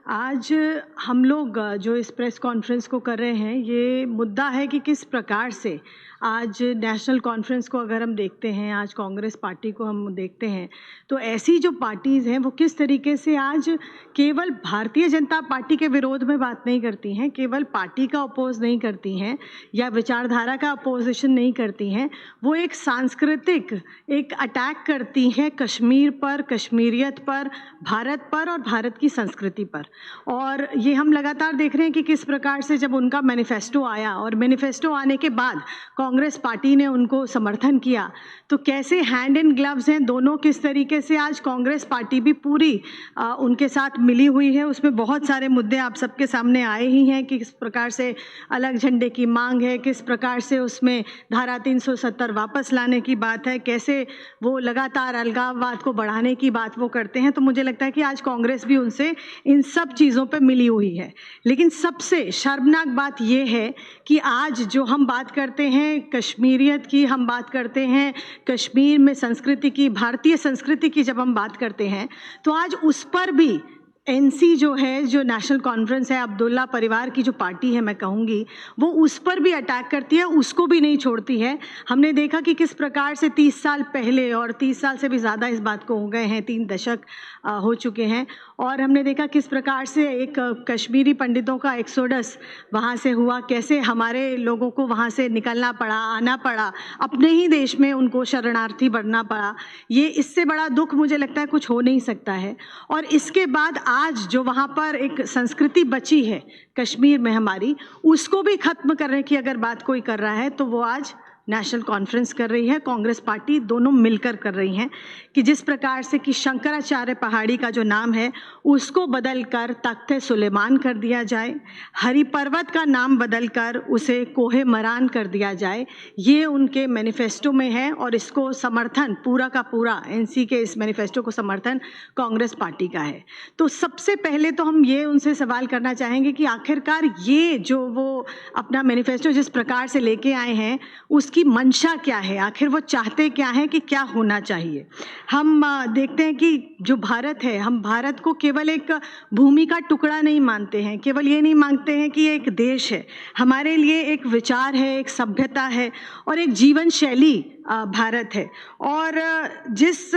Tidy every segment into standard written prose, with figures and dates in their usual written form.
आज हम लोग जो इस प्रेस कॉन्फ्रेंस को कर रहे हैं, ये मुद्दा है कि किस प्रकार से आज नेशनल कॉन्फ्रेंस को अगर हम देखते हैं, आज कांग्रेस पार्टी को हम देखते हैं, तो ऐसी जो पार्टीज़ हैं वो किस तरीके से आज केवल भारतीय जनता पार्टी के विरोध में बात नहीं करती हैं, केवल पार्टी का अपोज नहीं करती हैं या विचारधारा का अपोजिशन नहीं करती हैं, वो एक सांस्कृतिक एक अटैक करती हैं कश्मीर पर, कश्मीरियत पर, भारत पर और भारत की संस्कृति पर। और ये हम लगातार देख रहे हैं कि किस प्रकार से जब उनका मैनिफेस्टो आया और मैनिफेस्टो आने के बाद कांग्रेस पार्टी ने उनको समर्थन किया, तो कैसे हैंड इन ग्लव्स हैं दोनों, किस तरीके से आज कांग्रेस पार्टी भी पूरी उनके साथ मिली हुई है। उसमें बहुत सारे मुद्दे आप सबके सामने आए ही हैं कि किस प्रकार से अलग झंडे की मांग है, किस प्रकार से उसमें धारा 370 वापस लाने की बात है, कैसे वो लगातार अलगाववाद को बढ़ाने की बात वो करते हैं। तो मुझे लगता है कि आज कांग्रेस भी उनसे इन सब चीज़ों पे मिली हुई है। लेकिन सबसे शर्मनाक बात ये है कि आज जो हम बात करते हैं कश्मीरियत की, हम बात करते हैं कश्मीर में संस्कृति की, भारतीय संस्कृति की, जब हम बात करते हैं तो आज उस पर भी एनसी जो है, जो नेशनल कॉन्फ्रेंस है, अब्दुल्ला परिवार की जो पार्टी है, मैं कहूँगी वो उस पर भी अटैक करती है, उसको भी नहीं छोड़ती है। हमने देखा कि किस प्रकार से 30 साल पहले, और 30 साल से भी ज़्यादा इस बात को हो गए हैं, 3 दशक हो चुके हैं, और हमने देखा किस प्रकार से एक कश्मीरी पंडितों का एक्सोडस वहाँ से हुआ, कैसे हमारे लोगों को वहाँ से निकलना पड़ा, आना पड़ा, अपने ही देश में उनको शरणार्थी बनना पड़ा। ये इससे बड़ा दुख मुझे लगता है कुछ हो नहीं सकता है। और इसके बाद आज जो वहाँ पर एक संस्कृति बची है कश्मीर में हमारी, उसको भी ख़त्म करने की अगर बात कोई कर रहा है तो वो आज नेशनल कॉन्फ्रेंस कर रही है, कांग्रेस पार्टी, दोनों मिलकर कर रही हैं। कि जिस प्रकार से कि शंकराचार्य पहाड़ी का जो नाम है उसको बदलकर तख्त सुलेमान कर दिया जाए, हरि पर्वत का नाम बदलकर उसे कोहे मरान कर दिया जाए, ये उनके मैनिफेस्टो में है। और इसको समर्थन पूरा का पूरा एनसी के इस मैनिफेस्टो को समर्थन कांग्रेस पार्टी का है। तो सबसे पहले तो हम ये उनसे सवाल करना चाहेंगे कि आखिरकार ये जो वो अपना मैनिफेस्टो जिस प्रकार से लेके आए हैं उसकी मंशा क्या है, आखिर वो चाहते क्या हैं, कि क्या होना चाहिए। हम देखते हैं कि जो भारत है, हम भारत को केवल एक भूमि का टुकड़ा नहीं मानते हैं, केवल ये नहीं मानते हैं कि ये एक देश है, हमारे लिए एक विचार है, एक सभ्यता है और एक जीवन शैली भारत है। और जिस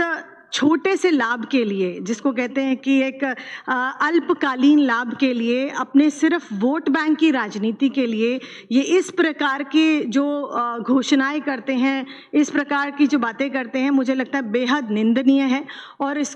छोटे से लाभ के लिए, जिसको कहते हैं कि एक अल्पकालीन लाभ के लिए, अपने सिर्फ वोट बैंक की राजनीति के लिए ये इस प्रकार की जो घोषणाएं करते हैं, इस प्रकार की जो बातें करते हैं, मुझे लगता है बेहद निंदनीय है। और इस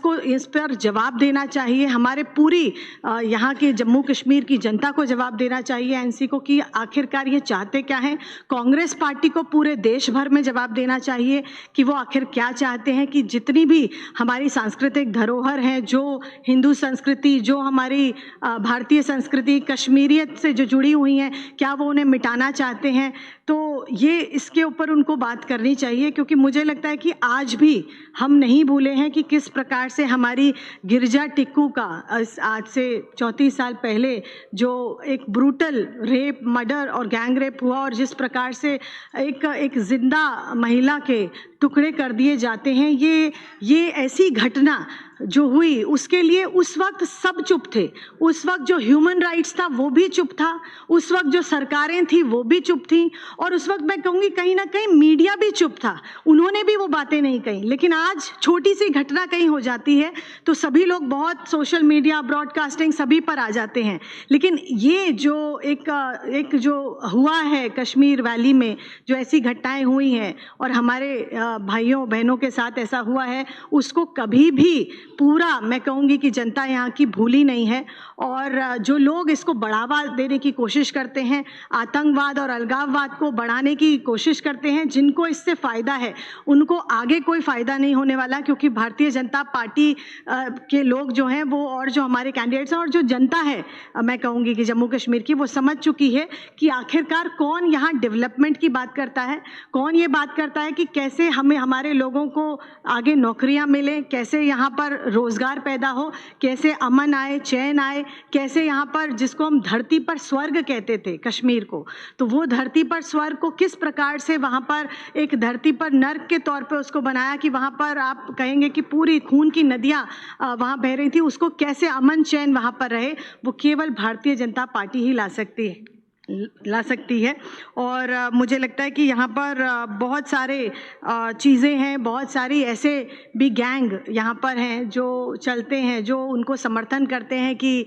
पर जवाब देना चाहिए, हमारे पूरी यहाँ के जम्मू कश्मीर की जनता को जवाब देना चाहिए, एनसी को, कि आखिरकार ये चाहते क्या हैं। कांग्रेस पार्टी को पूरे देश भर में जवाब देना चाहिए कि वो आखिर क्या चाहते हैं, कि जितनी भी हमारी सांस्कृतिक धरोहर है, जो हिंदू संस्कृति, जो हमारी भारतीय संस्कृति कश्मीरियत से जो जुड़ी हुई हैं, क्या वो उन्हें मिटाना चाहते हैं। तो ये इसके ऊपर उनको बात करनी चाहिए, क्योंकि मुझे लगता है कि आज भी हम नहीं भूले हैं कि किस प्रकार से हमारी गिरजा टिक्कू का आज से 34 साल पहले जो एक ब्रूटल रेप, मर्डर और गैंग रेप हुआ, और जिस प्रकार से एक जिंदा महिला के टुकड़े कर दिए जाते हैं, ये ऐसी घटना जो हुई, उसके लिए उस वक्त सब चुप थे। उस वक्त जो ह्यूमन राइट्स था वो भी चुप था, उस वक्त जो सरकारें थी वो भी चुप थी, और उस वक्त मैं कहूँगी कहीं ना कहीं मीडिया भी चुप था, उन्होंने भी वो बातें नहीं कही। लेकिन आज छोटी सी घटना कहीं हो जाती है तो सभी लोग बहुत सोशल मीडिया, ब्रॉडकास्टिंग सभी पर आ जाते हैं। लेकिन ये जो एक जो हुआ है कश्मीर वैली में, जो ऐसी घटनाएं हुई हैं और हमारे भाइयों बहनों के साथ ऐसा हुआ है, उसको कभी भी पूरा मैं कहूँगी कि जनता यहाँ की भूली नहीं है। और जो लोग इसको बढ़ावा देने की कोशिश करते हैं, आतंकवाद और अलगाववाद को बढ़ाने की कोशिश करते हैं, जिनको इससे फ़ायदा है उनको आगे कोई फ़ायदा नहीं होने वाला, क्योंकि भारतीय जनता पार्टी के लोग जो हैं वो, और जो हमारे कैंडिडेट्स हैं और जो जनता है, मैं कहूँगी कि जम्मू कश्मीर की, वो समझ चुकी है कि आखिरकार कौन यहाँ डेवलपमेंट की बात करता है, कौन ये बात करता है कि कैसे हमें हमारे लोगों को आगे नौकरियाँ मिलें, कैसे यहाँ पर पर रोज़गार पैदा हो, कैसे अमन आए, चैन आए, कैसे यहाँ पर जिसको हम धरती पर स्वर्ग कहते थे कश्मीर को, तो वो धरती पर स्वर्ग को किस प्रकार से वहाँ पर एक धरती पर नर्क के तौर पे उसको बनाया कि वहाँ पर आप कहेंगे कि पूरी खून की नदियाँ वहाँ बह रही थी, उसको कैसे अमन चैन वहाँ पर रहे, वो केवल भारतीय जनता पार्टी ही ला सकती है। और मुझे लगता है कि यहाँ पर बहुत सारे चीज़ें हैं, बहुत सारी ऐसे भी गैंग यहाँ पर हैं जो चलते हैं, जो उनको समर्थन करते हैं कि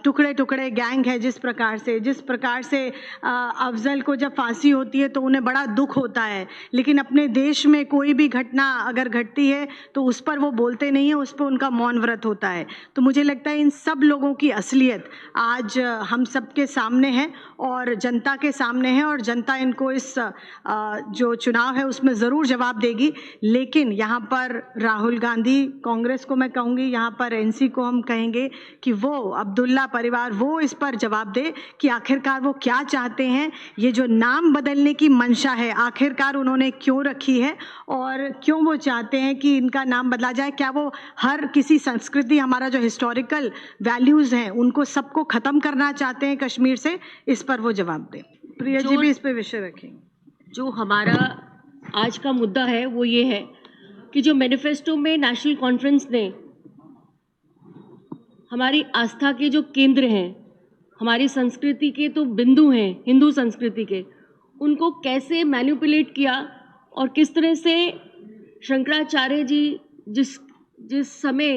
टुकड़े टुकड़े गैंग है। जिस प्रकार से अफजल को जब फांसी होती है तो उन्हें बड़ा दुख होता है, लेकिन अपने देश में कोई भी घटना अगर घटती है तो उस पर वो बोलते नहीं है, उस पर उनका मौन व्रत होता है। तो मुझे लगता है इन सब लोगों की असलियत आज हम सबके सामने है और जनता के सामने है, और जनता इनको इस जो चुनाव है उसमें ज़रूर जवाब देगी। लेकिन यहाँ पर राहुल गांधी, कांग्रेस को मैं कहूँगी, यहाँ पर एनसी को हम कहेंगे कि वो अब्दुल्ला परिवार वो इस पर जवाब दे कि आखिरकार वो क्या चाहते हैं। ये जो नाम बदलने की मंशा है आखिरकार उन्होंने क्यों रखी है और क्यों वो चाहते हैं कि इनका नाम बदला जाए। क्या वो हर किसी संस्कृति, हमारा जो हिस्टोरिकल वैल्यूज़ हैं उनको सबको ख़त्म करना चाहते हैं कश्मीर से? इस पर वो जवाब दें। प्रिया जी भी इस पे विषय रखेंगे। जो हमारा आज का मुद्दा है वो ये है कि जो मैनिफेस्टो में नेशनल कॉन्फ्रेंस ने हमारी आस्था के जो केंद्र हैं, हमारी संस्कृति के तो बिंदु हैं, हिंदू संस्कृति के, उनको कैसे मैनिपुलेट किया और किस तरह से शंकराचार्य जी जिस समय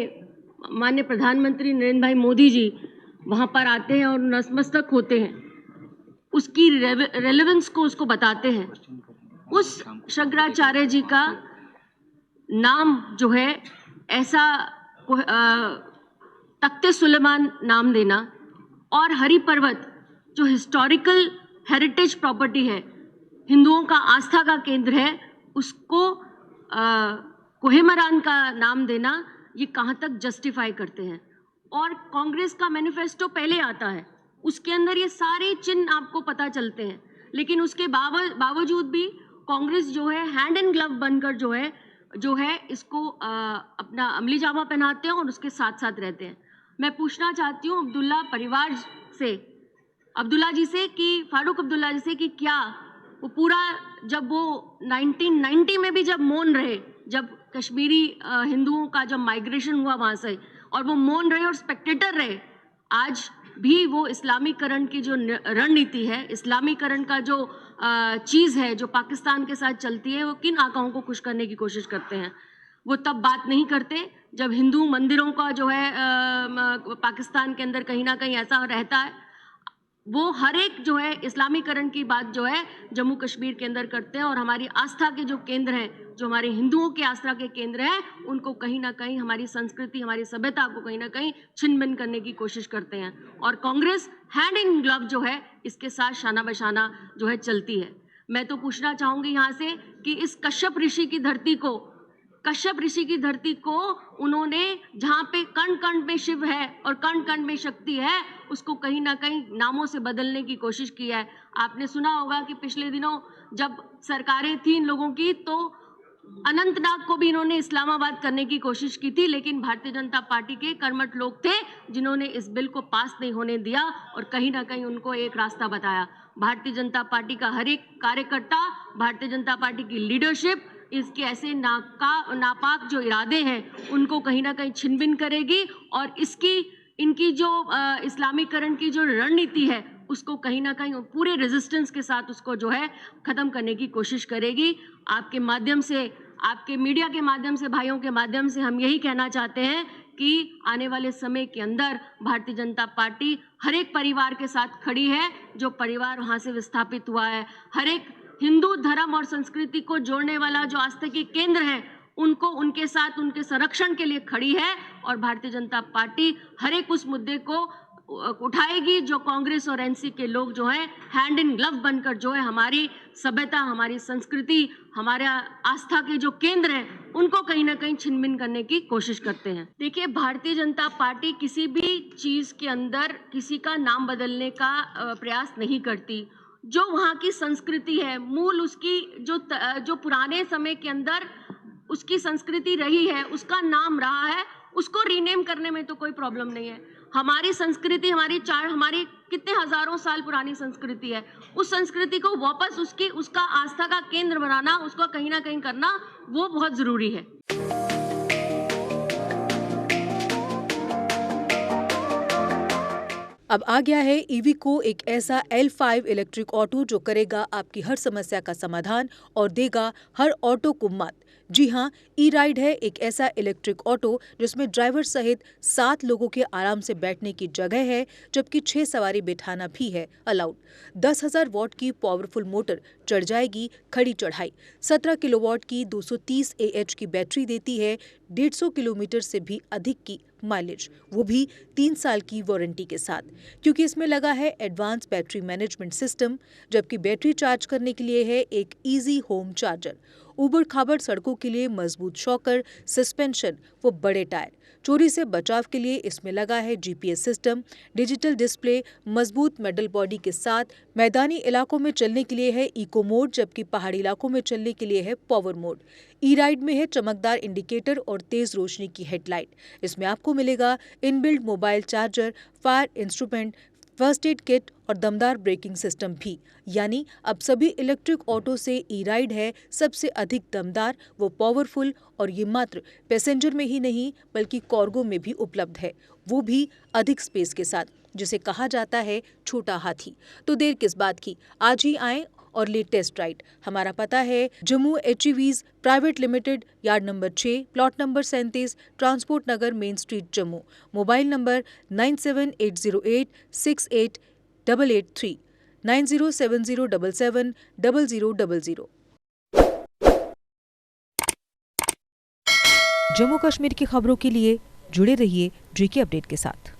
माननीय प्रधानमंत्री नरेंद्र भाई मोदी जी वहाँ पर आते हैं और नतमस्तक होते हैं, उसकी रेलेवेंस को उसको बताते हैं। उस शंकराचार्य जी का नाम जो है ऐसा तख्ते सुलेमान नाम देना और हरि पर्वत जो हिस्टोरिकल हेरिटेज प्रॉपर्टी है, हिंदुओं का आस्था का केंद्र है, उसको कोहेमरान का नाम देना, ये कहाँ तक जस्टिफाई करते हैं। और कांग्रेस का मैनिफेस्टो पहले आता है, उसके अंदर ये सारे चिन्ह आपको पता चलते हैं, लेकिन उसके बावजूद भी कांग्रेस जो है हैंड एंड ग्लव बनकर जो है इसको अपना अमली जामा पहनाते हैं और उसके साथ साथ रहते हैं। मैं पूछना चाहती हूँ अब्दुल्ला परिवार से, अब्दुल्ला जी से कि फारूक अब्दुल्ला जी से कि क्या वो पूरा, जब वो 1990 में भी जब मौन रहे, जब कश्मीरी हिंदुओं का जब माइग्रेशन हुआ वहाँ से, और वो मौन रहे और स्पेक्टेटर रहे, आज भी वो इस्लामीकरण की जो रणनीति है, इस्लामीकरण का जो चीज़ है जो पाकिस्तान के साथ चलती है, वो किन आकाओं को खुश करने की कोशिश करते हैं। वो तब बात नहीं करते जब हिंदू मंदिरों का जो है पाकिस्तान के अंदर कहीं ना कहीं ऐसा रहता है। वो हर एक जो है इस्लामीकरण की बात जो है जम्मू कश्मीर के अंदर करते हैं, और हमारी आस्था के जो केंद्र हैं, जो हमारे हिंदुओं के आस्था के केंद्र हैं, उनको कहीं ना कहीं हमारी संस्कृति, हमारी सभ्यता को कहीं ना कहीं छिन्न भिन्न करने की कोशिश करते हैं। और कांग्रेस हैंड इन ग्लव जो है इसके साथ शाना बशाना जो है चलती है। मैं तो पूछना चाहूँगी यहाँ से कि इस कश्यप ऋषि की धरती को उन्होंने, जहाँ पे कण कण में शिव है और कण कण में शक्ति है, उसको कहीं ना कहीं नामों से बदलने की कोशिश की है। आपने सुना होगा कि पिछले दिनों जब सरकारें थी इन लोगों की, तो अनंतनाग को भी इन्होंने इस्लामाबाद करने की कोशिश की थी, लेकिन भारतीय जनता पार्टी के कर्मठ लोग थे जिन्होंने इस बिल को पास नहीं होने दिया और कहीं ना कहीं उनको एक रास्ता बताया। भारतीय जनता पार्टी का हर एक कार्यकर्ता, भारतीय जनता पार्टी की लीडरशिप इसके ऐसे नापाक जो इरादे हैं उनको कहीं ना कहीं छिन्न भिन्न करेगी, और इनकी जो इस्लामीकरण की जो रणनीति है उसको कहीं ना कहीं पूरे रेजिस्टेंस के साथ उसको जो है ख़त्म करने की कोशिश करेगी। आपके माध्यम से, आपके मीडिया के माध्यम से, भाइयों के माध्यम से हम यही कहना चाहते हैं कि आने वाले समय के अंदर भारतीय जनता पार्टी हर एक परिवार के साथ खड़ी है, जो परिवार वहाँ से विस्थापित हुआ है। हर एक हिंदू धर्म और संस्कृति को जोड़ने वाला जो आस्था के केंद्र हैं, उनको, उनके साथ, उनके संरक्षण के लिए खड़ी है, और भारतीय जनता पार्टी हर एक उस मुद्दे को उठाएगी जो कांग्रेस और एनसी के लोग जो हैं हैंड इन ग्लव बनकर जो है हमारी सभ्यता, हमारी संस्कृति, हमारा आस्था के जो केंद्र हैं उनको कहीं ना कहीं छिन्न भिन्न करने की कोशिश करते हैं। देखिए, भारतीय जनता पार्टी किसी भी चीज़ के अंदर किसी का नाम बदलने का प्रयास नहीं करती। जो वहाँ की संस्कृति है, मूल उसकी जो पुराने समय के अंदर उसकी संस्कृति रही है, उसका नाम रहा है, उसको रीनेम करने में तो कोई प्रॉब्लम नहीं है। हमारी संस्कृति, हमारी कितने हजारों साल पुरानी संस्कृति है, उस संस्कृति को वापस उसका आस्था का केंद्र बनाना, उसको कहीं ना कहीं करना, वो बहुत जरूरी है। अब आ गया है ईवीको, एक ऐसा L5 इलेक्ट्रिक ऑटो जो करेगा आपकी हर समस्या का समाधान और देगा हर ऑटो को मात। जी हाँ, ई राइड है एक ऐसा इलेक्ट्रिक ऑटो जिसमें ड्राइवर सहित 7 लोगों के आराम से बैठने की जगह है, जबकि 6 सवारी बिठाना भी है अलाउड। 10,000 वॉट की पावरफुल मोटर चढ़ जाएगी खड़ी चढ़ाई। 17 किलोवाट की 230 AH की बैटरी देती है 150 किलोमीटर से भी अधिक की माइलेज, वो भी 3 साल की वारंटी के साथ, क्योंकि इसमें लगा है एडवांस बैटरी मैनेजमेंट सिस्टम, जबकि बैटरी चार्ज करने के लिए है एक इजी होम चार्जर। उबड़ खाबड़ सड़कों के लिए मजबूत शॉकर, सस्पेंशन व बड़े टायर। चोरी से बचाव के लिए इसमें लगा है GPS सिस्टम, डिजिटल डिस्प्ले, मजबूत मेटल बॉडी के साथ। मैदानी इलाकों में चलने के लिए है इको मोड, जबकि पहाड़ी इलाकों में चलने के लिए है पावर मोड। ई राइड में है चमकदार इंडिकेटर और तेज रोशनी की हेडलाइट। इसमें आपको मिलेगा inbuilt mobile charger, fire instrument, first aid kit और दमदार ब्रेकिंग सिस्टम भी। यानी अब सभी इलेक्ट्रिक ऑटो से ई राइड है सबसे अधिक दमदार व पावरफुल, और ये मात्र पैसेंजर में ही नहीं बल्कि कार्गो में भी उपलब्ध है, वो भी अधिक स्पेस के साथ, जिसे कहा जाता है छोटा हाथी। तो देर किस बात की, आज ही आएं और ले टेस्ट राइड। हमारा पता है Jammu HEVs private limited, yard number 6, plot number 37, transport Nagar, main street, Jammu. Mobile number 9780868883, 9070770000। Jammu Kashmir की खबरों के लिए जुड़े रहिए GK अपडेट के साथ।